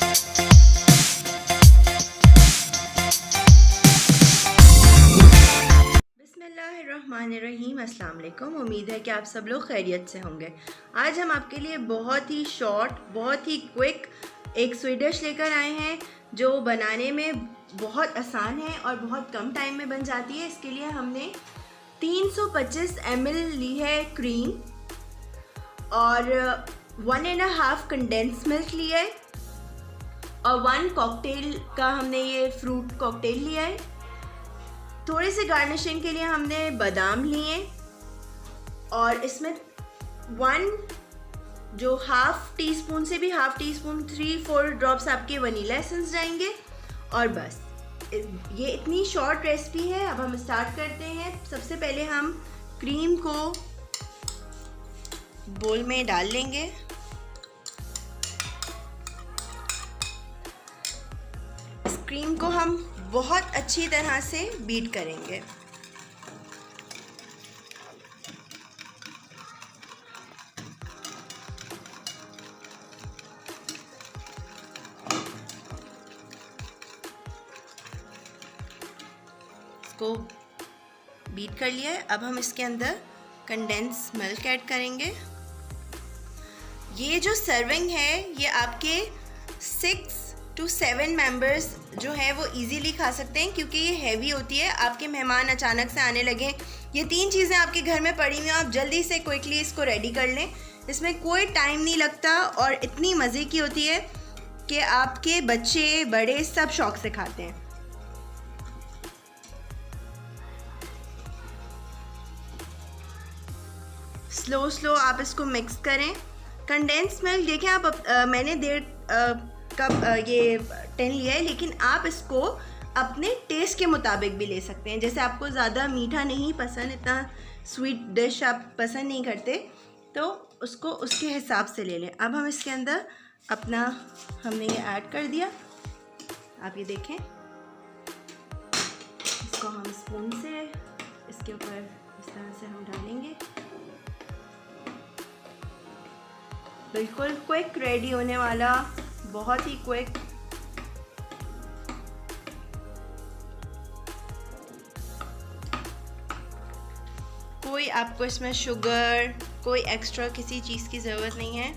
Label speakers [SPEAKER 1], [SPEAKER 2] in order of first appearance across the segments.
[SPEAKER 1] बिस्मिल्लाहिर्रहमानिर्रहीम। अस्सलाम वालेकुम। उम्मीद है कि आप सब लोग खैरियत से होंगे। आज हम आपके लिए बहुत ही शॉर्ट, बहुत ही क्विक एक स्वीट डिश लेकर आए हैं जो बनाने में बहुत आसान है और बहुत कम टाइम में बन जाती है। इसके लिए हमने 325 ml ली है क्रीम और 1.5 कंडेंस मिल्क लिया है और 1 कॉकटेल का हमने ये फ्रूट कॉकटेल लिया है। थोड़े से गार्निशिंग के लिए हमने बादाम लिए और इसमें 1 जो हाफ टी स्पून से भी हाफ टी स्पून 3-4 ड्रॉप्स आपके वनीला एसेंस जाएंगे और बस ये इतनी शॉर्ट रेसिपी है। अब हम स्टार्ट करते हैं। सबसे पहले हम क्रीम को बोल में डाल लेंगे। इस क्रीम को हम बहुत अच्छी तरह से बीट करेंगे। इसको बीट कर लिया है। अब हम इसके अंदर कंडेंस मिल्क ऐड करेंगे। ये जो सर्विंग है ये आपके 6 to 7 मेंबर्स जो है वो इजीली खा सकते हैं क्योंकि ये हैवी होती है। आपके मेहमान अचानक से आने लगे, ये 3 चीज़ें आपके घर में पड़ी हुई हैं, आप जल्दी से क्विकली इसको रेडी कर लें। इसमें कोई टाइम नहीं लगता और इतनी मज़े की होती है कि आपके बच्चे बड़े सब शौक से खाते हैं। स्लो आप इसको मिक्स करें। कंडेंस मिल्क देखें आप मैंने 1.5 कप ये 10 लिया है, लेकिन आप इसको अपने टेस्ट के मुताबिक भी ले सकते हैं। जैसे आपको ज़्यादा मीठा नहीं पसंद, इतना स्वीट डिश आप पसंद नहीं करते, तो उसको उसके हिसाब से ले लें। अब हम इसके अंदर अपना हमने ये ऐड कर दिया। आप ये देखें, इसको हम स्पून से इसके ऊपर इस तरह से हम डालेंगे। बिल्कुल क्विक रेडी होने वाला, बहुत ही क्विक। कोई आपको इसमें शुगर, कोई एक्स्ट्रा किसी चीज़ की ज़रूरत नहीं है।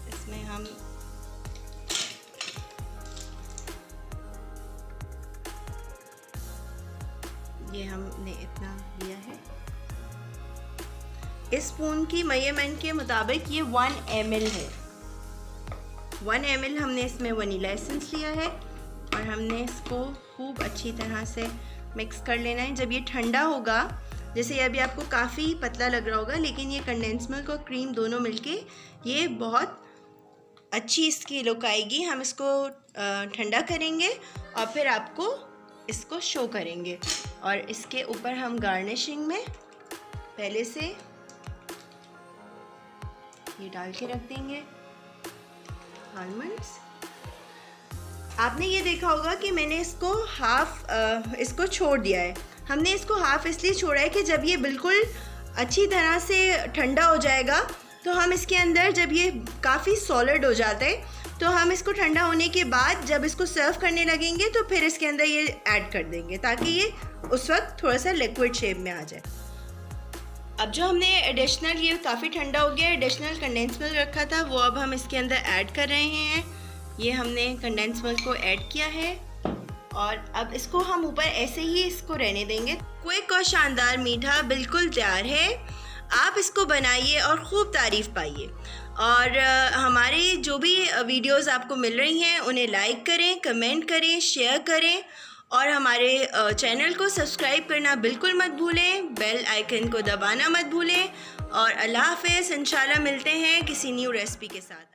[SPEAKER 1] इसमें हम ये हमने इतना लिया है। इस स्पून की मेजरमेंट के मुताबिक ये 1 ml है। 1 ml हमने इसमें वनीला एसेंस लिया है और हमने इसको खूब अच्छी तरह से मिक्स कर लेना है। जब ये ठंडा होगा, जैसे अभी आपको काफ़ी पतला लग रहा होगा, लेकिन ये कंडेंस मिल्क और क्रीम दोनों मिलके ये बहुत अच्छी इसकी लुक आएगी। हम इसको ठंडा करेंगे और फिर आपको इसको शो करेंगे और इसके ऊपर हम गार्निशिंग में पहले से ये डाल के रख देंगे आलमंड्स। आपने ये देखा होगा कि मैंने इसको इसको छोड़ दिया है। हमने इसको हाफ इसलिए छोड़ा है कि जब ये बिल्कुल अच्छी तरह से ठंडा हो जाएगा तो हम इसके अंदर, जब ये काफ़ी सॉलिड हो जाता है, तो हम इसको ठंडा होने के बाद जब इसको सर्व करने लगेंगे तो फिर इसके अंदर ये ऐड कर देंगे ताकि ये उस वक्त थोड़ा सा लिक्विड शेप में आ जाए। अब जो हमने एडिशनल, ये काफ़ी ठंडा हो गया, एडिशनल कंडेंस मिल्क रखा था वो अब हम इसके अंदर ऐड कर रहे हैं। ये हमने कंडेंस मिल्क को ऐड किया है और अब इसको हम ऊपर ऐसे ही इसको रहने देंगे। क्विक और शानदार मीठा बिल्कुल तैयार है। आप इसको बनाइए और खूब तारीफ़ पाइए। और हमारे जो भी वीडियोस आपको मिल रही हैं उन्हें लाइक करें, कमेंट करें, शेयर करें और हमारे चैनल को सब्सक्राइब करना बिल्कुल मत भूलें। बेल आइकन को दबाना मत भूलें और अल्लाह हाफ़िज़। इंशाल्लाह मिलते हैं किसी न्यू रेसिपी के साथ।